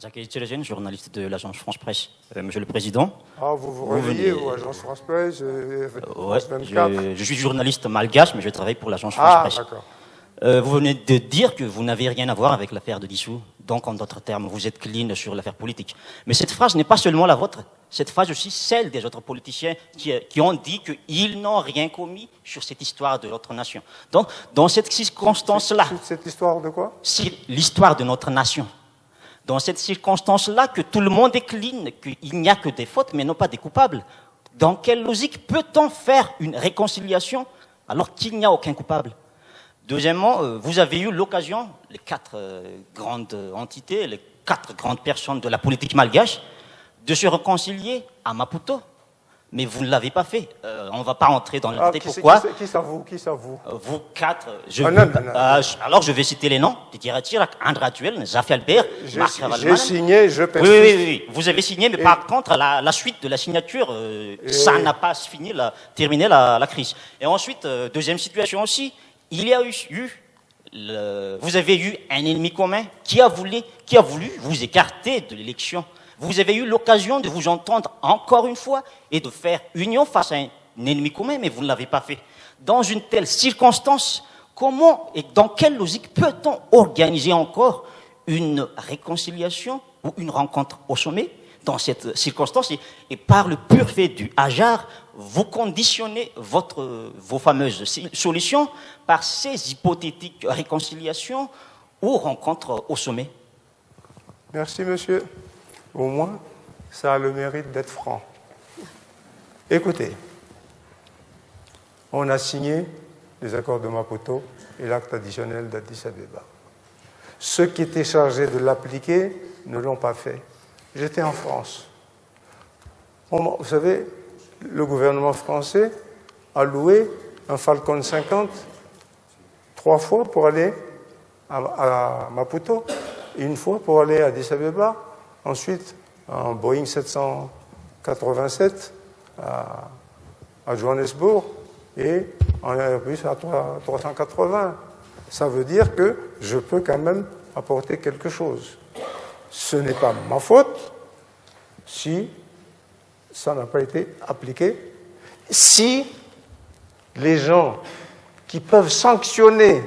Zaki Tchelegen, journaliste de l'agence France Presse. Monsieur le Président. Ah, vous réveillez, vous, agence France Presse, ouais, France 24. je suis journaliste malgache, mais je travaille pour l'agence France Presse. Ah, d'accord. Vous venez de dire que vous n'avez rien à voir avec l'affaire de Dissous. Donc, en d'autres termes, vous êtes clean sur l'affaire politique. Mais cette phrase n'est pas seulement la vôtre. Cette phrase aussi, celle des autres politiciens qui ont dit qu'ils n'ont rien commis sur cette histoire de notre nation. Donc, dans cette circonstance-là... Cette histoire de quoi? L'histoire de notre nation. Dans cette circonstance-là, que tout le monde est clean, qu'il n'y a que des fautes, mais non pas des coupables. Dans quelle logique peut-on faire une réconciliation alors qu'il n'y a aucun coupable? Deuxièmement, vous avez eu l'occasion, les 4 grandes entités, les 4 grandes personnes de la politique malgache, de se réconcilier à Maputo. Mais vous ne l'avez pas fait. On ne va pas entrer dans le détail. Pourquoi? Qui ça vous? Vous 4. Alors je vais citer les noms. Titiratir, André Atuel, Zaf Albert, Marc Ravalman. J'ai signé, je persiste. Oui. Vous avez signé, mais par contre, la suite de la signature, ça n'a pas terminé la crise. Et ensuite, deuxième situation aussi, il y a vous avez eu un ennemi commun qui a voulu vous écarter de l'élection. Vous avez eu l'occasion de vous entendre encore une fois et de faire union face à un ennemi commun, mais vous ne l'avez pas fait. Dans une telle circonstance, comment et dans quelle logique peut-on organiser encore une réconciliation ou une rencontre au sommet dans cette circonstance et par le pur fait du hasard, vous conditionnez vos fameuses solutions par ces hypothétiques réconciliations ou rencontres au sommet? Merci, monsieur. Au moins, ça a le mérite d'être franc. Écoutez, on a signé les accords de Maputo et l'acte additionnel d'Addis Abeba. Ceux qui étaient chargés de l'appliquer ne l'ont pas fait. J'étais en France. Vous savez, le gouvernement français a loué un Falcon 50 3 fois pour aller à Maputo, et 1 fois pour aller à Addis Abeba. Ensuite, un Boeing 787 à Johannesburg et un Airbus A380. Ça veut dire que je peux quand même apporter quelque chose. Ce n'est pas ma faute si ça n'a pas été appliqué. Si les gens qui peuvent sanctionner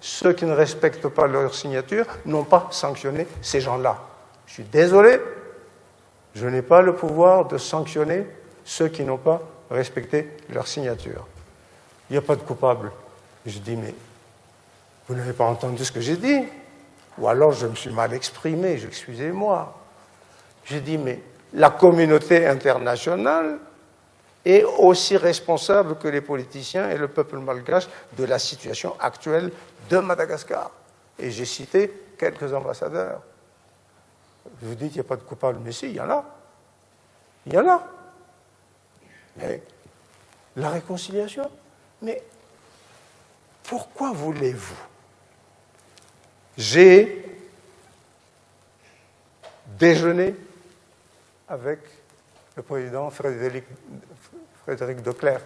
ceux qui ne respectent pas leur signature n'ont pas sanctionné ces gens-là. Je suis désolé, je n'ai pas le pouvoir de sanctionner ceux qui n'ont pas respecté leur signature. Il n'y a pas de coupable. Je dis, mais vous n'avez pas entendu ce que j'ai dit? Ou alors je me suis mal exprimé, excusez-moi. J'ai dit, mais la communauté internationale est aussi responsable que les politiciens et le peuple malgache de la situation actuelle de Madagascar. Et j'ai cité quelques ambassadeurs. Vous dites qu'il n'y a pas de coupable, mais si, il y en a. Il y en a. Mais la réconciliation, mais pourquoi voulez-vous? J'ai déjeuné avec le président Frédéric de Klerk,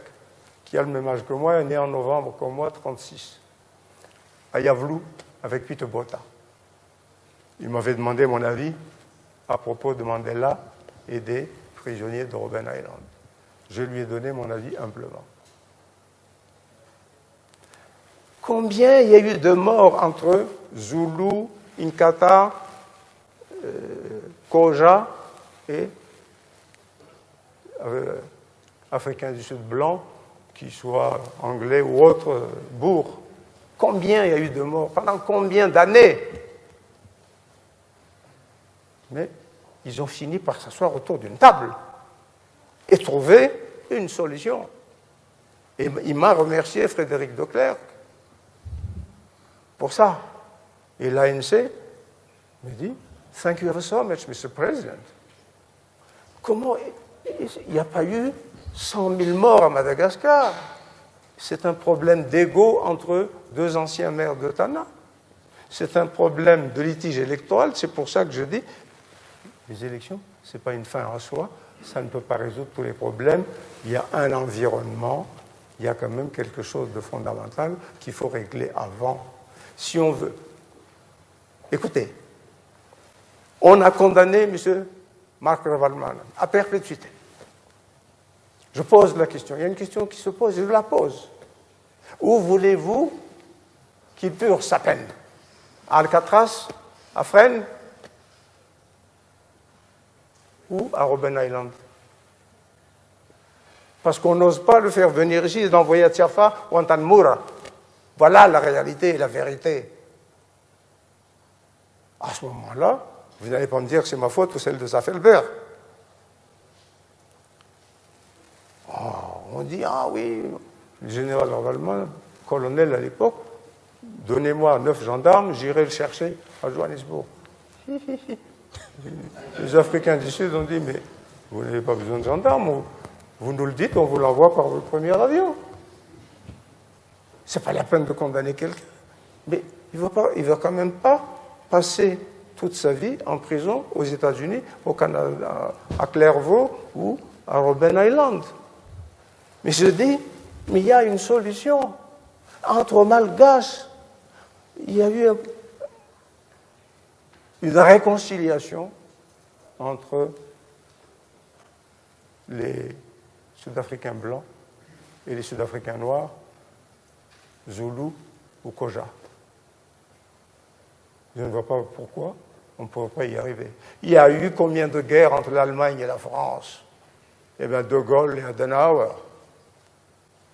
qui a le même âge que moi, est né en novembre comme moi, 36, à Yavlou, avec Peter Botha. Il m'avait demandé mon avis à propos de Mandela et des prisonniers de Robben Island. Je lui ai donné mon avis humblement. Combien il y a eu de morts entre Zoulou, Inkatha, Koja et Africains du Sud blancs, qu'ils soient anglais ou autres, bourgs? Combien il y a eu de morts? Pendant combien d'années? Mais ils ont fini par s'asseoir autour d'une table et trouver une solution. Et il m'a remercié, Frédéric de Klerk, pour ça. Et l'ANC me dit, thank you so much, Mr. President. Comment il n'y a pas eu 100 000 morts à Madagascar? C'est un problème d'ego entre 2 anciens maires de Tana. C'est un problème de litige électoral. C'est pour ça que je dis, les élections, ce n'est pas une fin en soi. Ça ne peut pas résoudre tous les problèmes. Il y a un environnement, il y a quand même quelque chose de fondamental qu'il faut régler avant. Si on veut... Écoutez, On a condamné M. Marc Ravalomanana à perpétuité. Je pose la question. Il y a une question qui se pose, je la pose. Où voulez-vous qu'il purge sa peine? À Alcatraz, à Fresnes ou à Robben Island? Parce qu'on n'ose pas le faire venir ici et l'envoyer à Tiafa ou à Tanmoura. Voilà la réalité et la vérité. À ce moment-là, vous n'allez pas me dire que c'est ma faute ou celle de Zaffelberg. Oh, on dit, ah oui, le général Ravalomanana, colonel à l'époque, donnez-moi 9 gendarmes, j'irai le chercher à Johannesburg. Les Africains du Sud ont dit, mais vous n'avez pas besoin de gendarmes, vous nous le dites, on vous l'envoie par le premier avion. C'est pas la peine de condamner quelqu'un. Mais il ne va quand même pas passer toute sa vie en prison aux États-Unis, au Canada, à Clairvaux ou à Robben Island. Mais je dis, mais il y a une solution. Entre Malgaches, il y a eu une réconciliation entre les Sud-Africains blancs et les Sud-Africains noirs, Zoulous ou Koja. Je ne vois pas pourquoi on ne pourrait pas y arriver. Il y a eu combien de guerres entre l'Allemagne et la France? Eh bien, De Gaulle et Adenauer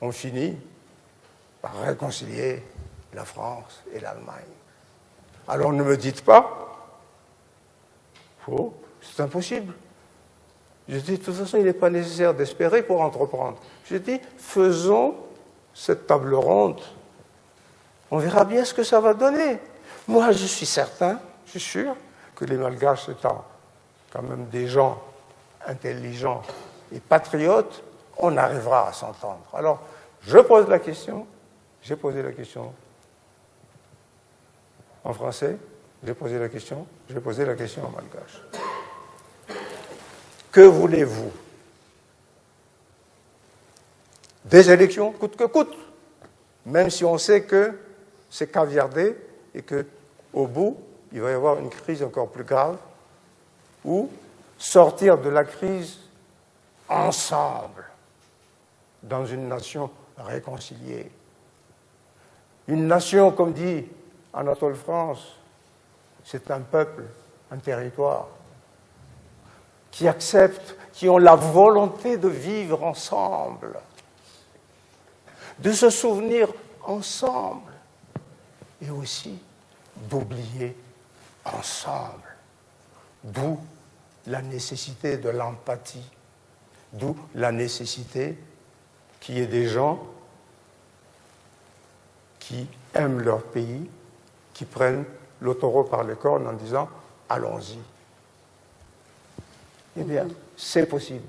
ont fini par réconcilier la France et l'Allemagne. Alors ne me dites pas, c'est impossible. Je dis, de toute façon, il n'est pas nécessaire d'espérer pour entreprendre. Je dis, faisons cette table ronde. On verra bien ce que ça va donner. Moi, je suis certain, je suis sûr, que les Malgaches étant quand même des gens intelligents et patriotes, on arrivera à s'entendre. Alors, je pose la question, j'ai posé la question en français, j'ai posé la question en malgache. Que voulez-vous? Des élections, coûte que coûte, même si on sait que c'est caviardé et qu'au bout, il va y avoir une crise encore plus grave, ou sortir de la crise ensemble, dans une nation réconciliée. Une nation, comme dit Anatole France, c'est un peuple, un territoire, qui acceptent, qui ont la volonté de vivre ensemble, de se souvenir ensemble, et aussi d'oublier ensemble. D'où la nécessité de l'empathie, d'où la nécessité qu'il y ait des gens qui aiment leur pays, qui prennent le taureau par les cornes en disant « allons-y ». Eh bien, c'est possible.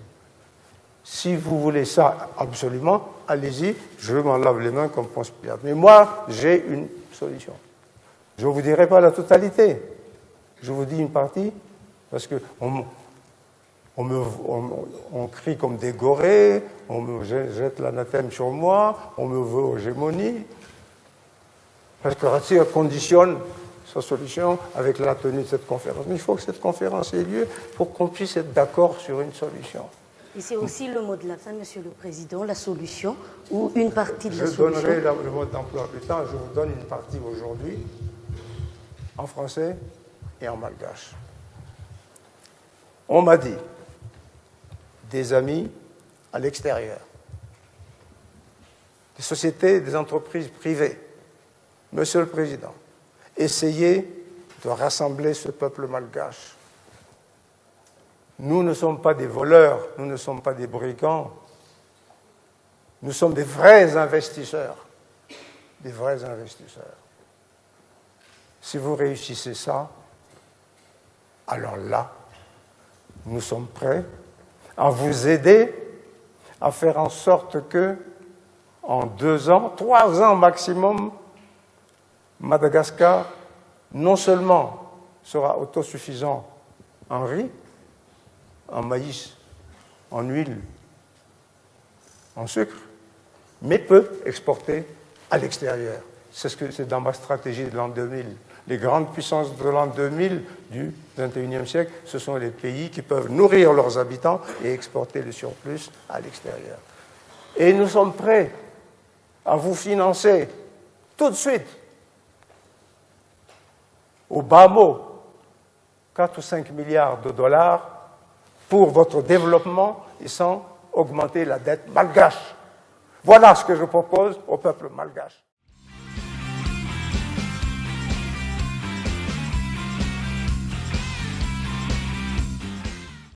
Si vous voulez ça absolument, allez-y, je m'en lave les mains comme Ponce Pilate. Mais moi, j'ai une solution. Je ne vous dirai pas la totalité. Je vous dis une partie, parce qu'on crie comme des gorées, on me jette l'anathème sur moi, on me veut aux gémonies. Parce que Ratzinger conditionne sa solution avec la tenue de cette conférence. Mais il faut que cette conférence ait lieu pour qu'on puisse être d'accord sur une solution. Et c'est aussi le mot de la fin, Monsieur le Président, la solution, ou une partie de la solution. Je donnerai le mot d'emploi plus tard, je vous donne une partie aujourd'hui, en français et en malgache. On m'a dit, des amis à l'extérieur, des sociétés, des entreprises privées, Monsieur le Président, essayez de rassembler ce peuple malgache. Nous ne sommes pas des voleurs, nous ne sommes pas des brigands. Nous sommes des vrais investisseurs. Des vrais investisseurs. Si vous réussissez ça, alors là, nous sommes prêts à vous aider à faire en sorte que, en 2 ans, 3 ans maximum, Madagascar, non seulement sera autosuffisant en riz, en maïs, en huile, en sucre, mais peut exporter à l'extérieur. C'est dans ma stratégie de l'an 2000. Les grandes puissances de l'an 2000 du XXIe siècle, ce sont les pays qui peuvent nourrir leurs habitants et exporter le surplus à l'extérieur. Et nous sommes prêts à vous financer tout de suite, au bas mot, 4 ou 5 milliards de dollars pour votre développement et sans augmenter la dette malgache. Voilà ce que je propose au peuple malgache.